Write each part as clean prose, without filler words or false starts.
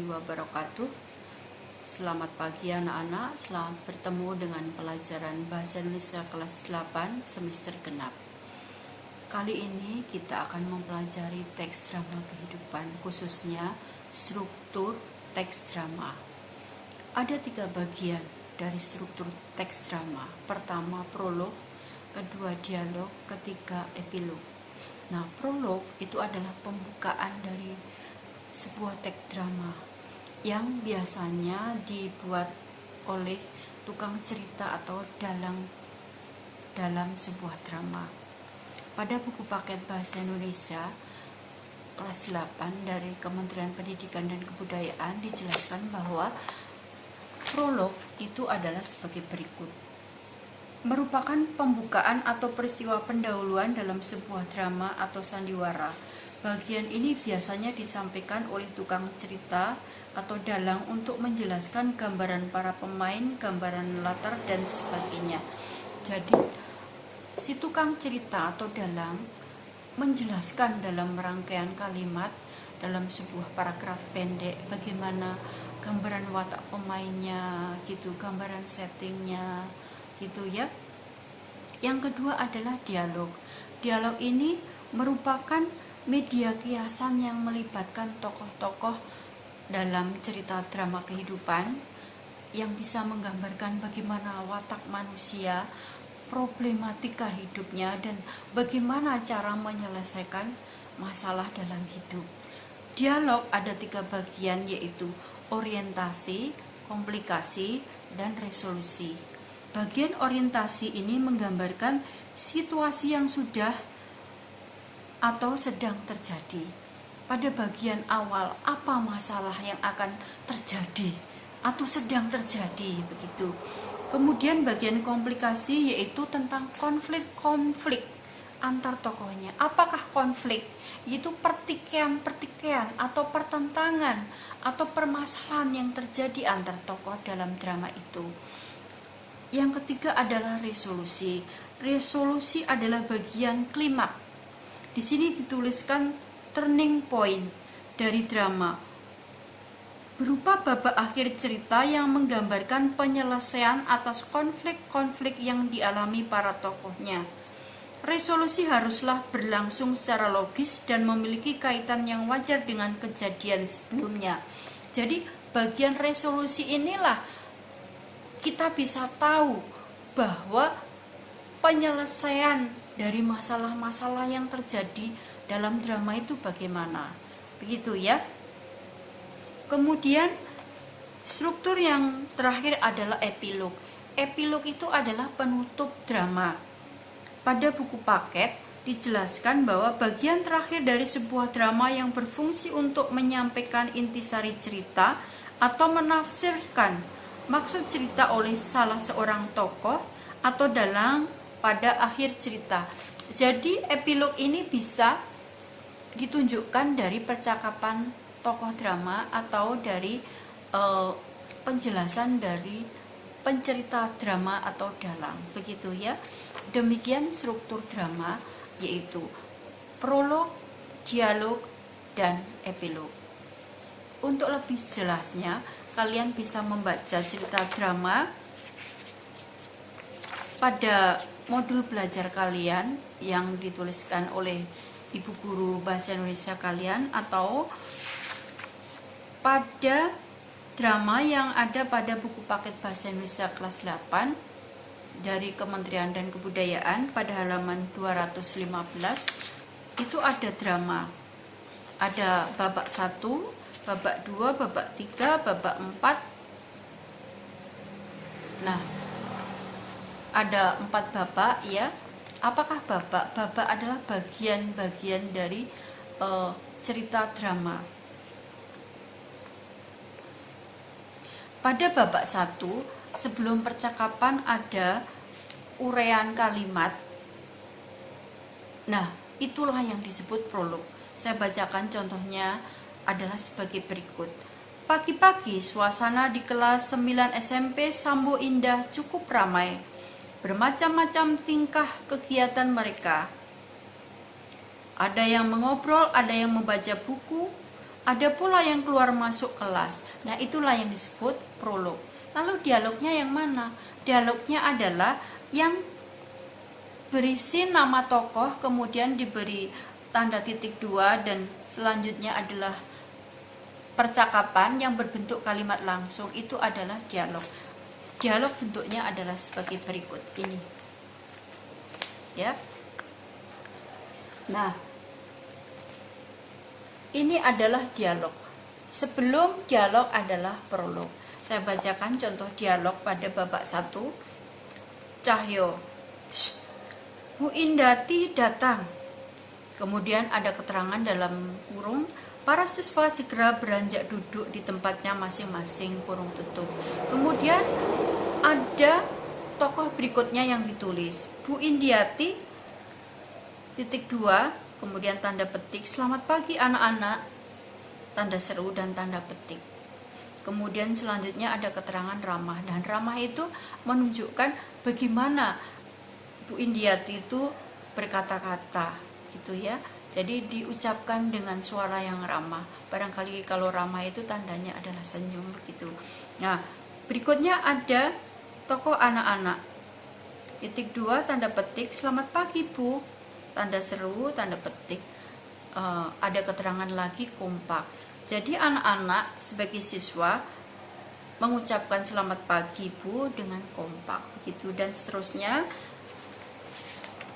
warahmatullahi wabarakatuh. Selamat pagi anak-anak, selamat bertemu dengan pelajaran Bahasa Indonesia kelas 8 semester genap. Kali ini kita akan mempelajari teks drama kehidupan, khususnya struktur teks drama. Ada 3 bagian dari struktur teks drama. Pertama prolog, kedua dialog, ketiga epilog. Nah, prolog itu adalah pembukaan dari sebuah teks drama yang biasanya dibuat oleh tukang cerita atau dalam sebuah drama. Pada buku paket Bahasa Indonesia kelas 8 dari Kementerian Pendidikan dan Kebudayaan dijelaskan bahwa prolog itu adalah sebagai berikut. Merupakan pembukaan atau peristiwa pendahuluan dalam sebuah drama atau sandiwara. Bagian ini biasanya disampaikan oleh tukang cerita atau dalang untuk menjelaskan gambaran para pemain, gambaran latar, dan sebagainya. Jadi, si tukang cerita atau dalang menjelaskan dalam rangkaian kalimat dalam sebuah paragraf pendek bagaimana gambaran watak pemainnya, gitu, gambaran settingnya, gitu ya. Yang kedua adalah dialog. Dialog ini merupakan media kiasan yang melibatkan tokoh-tokoh dalam cerita drama kehidupan yang bisa menggambarkan bagaimana watak manusia, problematika hidupnya, dan bagaimana cara menyelesaikan masalah dalam hidup. Dialog ada 3 bagian, yaitu orientasi, komplikasi, dan resolusi. Bagian orientasi ini menggambarkan situasi yang sudah atau sedang terjadi. Pada bagian awal, apa masalah yang akan terjadi atau sedang terjadi, begitu. Kemudian bagian komplikasi yaitu tentang konflik-konflik antar tokohnya. Apakah konflik? Yaitu pertikaian atau pertentangan atau permasalahan yang terjadi antar tokoh dalam drama itu. Yang ketiga adalah resolusi. Resolusi adalah bagian klimaks. Di sini dituliskan turning point dari drama, berupa babak akhir cerita yang menggambarkan penyelesaian atas konflik-konflik yang dialami para tokohnya. Resolusi haruslah berlangsung secara logis dan memiliki kaitan yang wajar dengan kejadian sebelumnya. Jadi bagian resolusi inilah kita bisa tahu bahwa penyelesaian dari masalah-masalah yang terjadi dalam drama itu bagaimana, begitu ya. Kemudian struktur yang terakhir adalah epilog. Epilog itu adalah penutup drama. Pada buku paket dijelaskan bahwa bagian terakhir dari sebuah drama yang berfungsi untuk menyampaikan intisari cerita atau menafsirkan maksud cerita oleh salah seorang tokoh atau dalang pada akhir cerita. Jadi epilog ini bisa ditunjukkan dari percakapan tokoh drama atau dari penjelasan dari pencerita drama atau dalang, begitu ya. Demikian struktur drama, yaitu prolog, dialog, dan epilog. Untuk lebih jelasnya, kalian bisa membaca cerita drama pada modul belajar kalian yang dituliskan oleh ibu guru bahasa Indonesia kalian, atau pada drama yang ada pada buku paket bahasa Indonesia kelas 8 dari Kementerian dan Kebudayaan pada halaman 215. Itu ada drama, ada babak 1, babak 2, babak 3, babak 4. Nah, ada 4 babak ya. Apakah babak? Babak adalah bagian-bagian dari cerita drama. Pada babak 1, sebelum percakapan ada uraian kalimat. Nah, itulah yang disebut prolog. Saya bacakan contohnya adalah sebagai berikut. Pagi-pagi suasana di kelas 9 SMP Sambo Indah cukup ramai. Bermacam-macam tingkah kegiatan mereka. Ada yang mengobrol, ada yang membaca buku, Ada pula yang keluar masuk kelas. Nah, itulah yang disebut prolog. Lalu dialognya yang mana? Dialognya adalah yang berisi nama tokoh, kemudian diberi tanda titik 2, dan selanjutnya adalah percakapan yang berbentuk kalimat langsung. Itu adalah dialog. Dialog bentuknya adalah sebagai berikut ini. Ya. Nah, ini adalah dialog. Sebelum dialog adalah prolog. Saya bacakan contoh dialog pada babak 1. Cahyo, Bu Indati datang. Kemudian ada keterangan dalam kurung, para siswa segera beranjak duduk di tempatnya masing-masing, kurung tutup. Kemudian ada tokoh berikutnya yang ditulis, Bu Indiati, titik 2, kemudian tanda petik, selamat pagi anak-anak, tanda seru dan tanda petik. Kemudian selanjutnya ada keterangan ramah, dan ramah itu menunjukkan bagaimana Bu Indiati itu berkata-kata gitu ya. Jadi diucapkan dengan suara yang ramah. Barangkali kalau ramah itu tandanya adalah senyum begitu. Nah, berikutnya ada tokoh anak-anak. Titik 2 tanda petik, selamat pagi Bu, tanda seru, tanda petik. Ada keterangan lagi kompak. Jadi anak-anak sebagai siswa mengucapkan selamat pagi Bu dengan kompak begitu, dan seterusnya.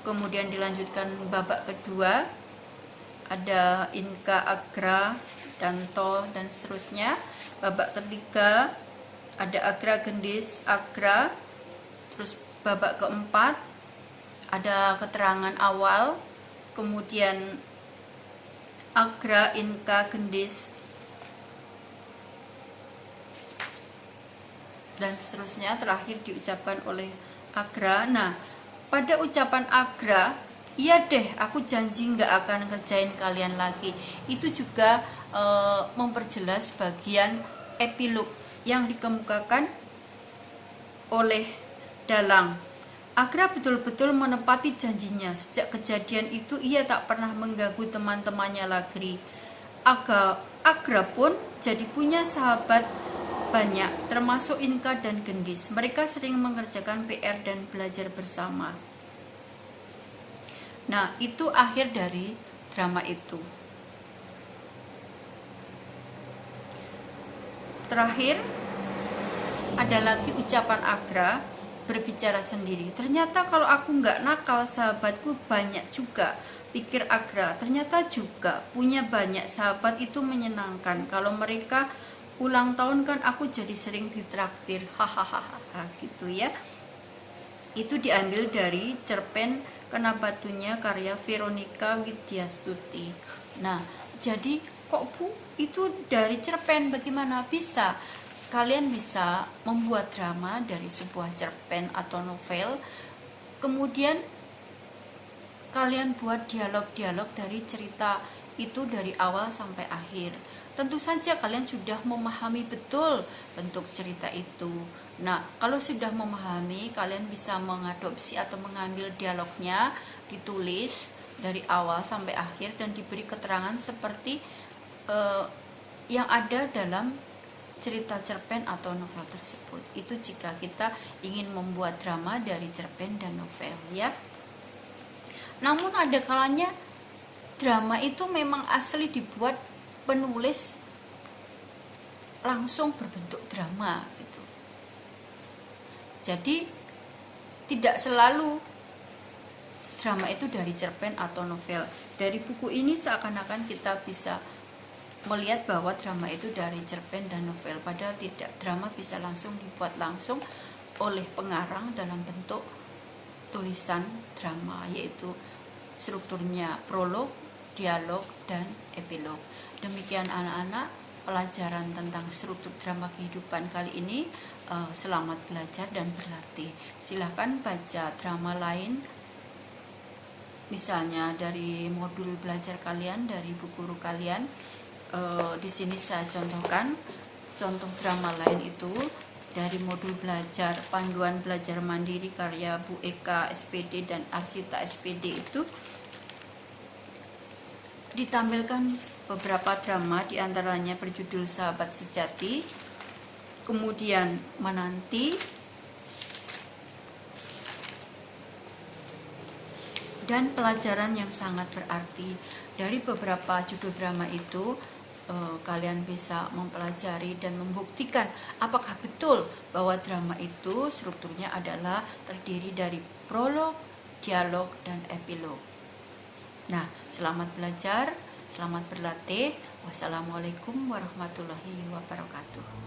Kemudian dilanjutkan babak kedua, ada Inka, Agra, Danto, dan seterusnya. Babak ketiga ada Agra, Gendis, Agra. Terus babak keempat ada keterangan awal, kemudian Agra, Inka, Gendis, dan seterusnya. Terakhir diucapkan oleh Agra. Nah, pada ucapan Agra, iya deh, aku janji nggak akan ngerjain kalian lagi, itu juga memperjelas bagian epilog yang dikemukakan oleh Dalang. Agra betul-betul menepati janjinya. Sejak kejadian itu ia tak pernah mengganggu teman-temannya lagi. Agra pun jadi punya sahabat banyak, termasuk Inka dan Gendis. Mereka sering mengerjakan PR dan belajar bersama. Nah, itu akhir dari drama itu. Terakhir, ada lagi ucapan Agra berbicara sendiri. Ternyata kalau aku nggak nakal, sahabatku banyak juga. Pikir Agra, ternyata juga punya banyak sahabat itu menyenangkan. Kalau mereka ulang tahun kan aku jadi sering ditraktir, hahaha gitu ya. Itu diambil dari cerpen Kena Batunya karya Veronica Widyastuti. Nah, jadi kok Bu, itu dari cerpen, bagaimana bisa? Kalian bisa membuat drama dari sebuah cerpen atau novel, kemudian kalian buat dialog-dialog dari cerita itu dari awal sampai akhir. Tentu saja kalian sudah memahami betul bentuk cerita itu. Nah, kalau sudah memahami, kalian bisa mengadopsi atau mengambil dialognya, ditulis dari awal sampai akhir, dan diberi keterangan seperti yang ada dalam cerita cerpen atau novel tersebut. Itu jika kita ingin membuat drama dari cerpen dan novel ya. Namun ada kalanya drama itu memang asli dibuat penulis langsung berbentuk drama gitu. Jadi tidak selalu drama itu dari cerpen atau novel. Dari buku ini seakan-akan kita bisa melihat bahwa drama itu dari cerpen dan novel, padahal tidak. Drama bisa langsung dibuat langsung oleh pengarang dalam bentuk tulisan drama, yaitu strukturnya prolog, dialog, dan epilog. Demikian anak-anak pelajaran tentang struktur drama kehidupan kali ini. Selamat belajar dan berlatih. Silahkan baca drama lain, misalnya dari modul belajar kalian, dari buku guru kalian. Di sini saya contohkan contoh drama lain itu dari modul belajar Panduan Belajar Mandiri karya Bu Eka SPD dan Arsita SPD. Itu ditampilkan beberapa drama, diantaranya berjudul Sahabat Sejati, kemudian Menanti, dan Pelajaran yang Sangat Berarti. Dari beberapa judul drama itu, kalian bisa mempelajari dan membuktikan apakah betul bahwa drama itu strukturnya adalah terdiri dari prolog, dialog, dan epilog. Nah, selamat belajar, selamat berlatih. Wassalamualaikum warahmatullahi wabarakatuh.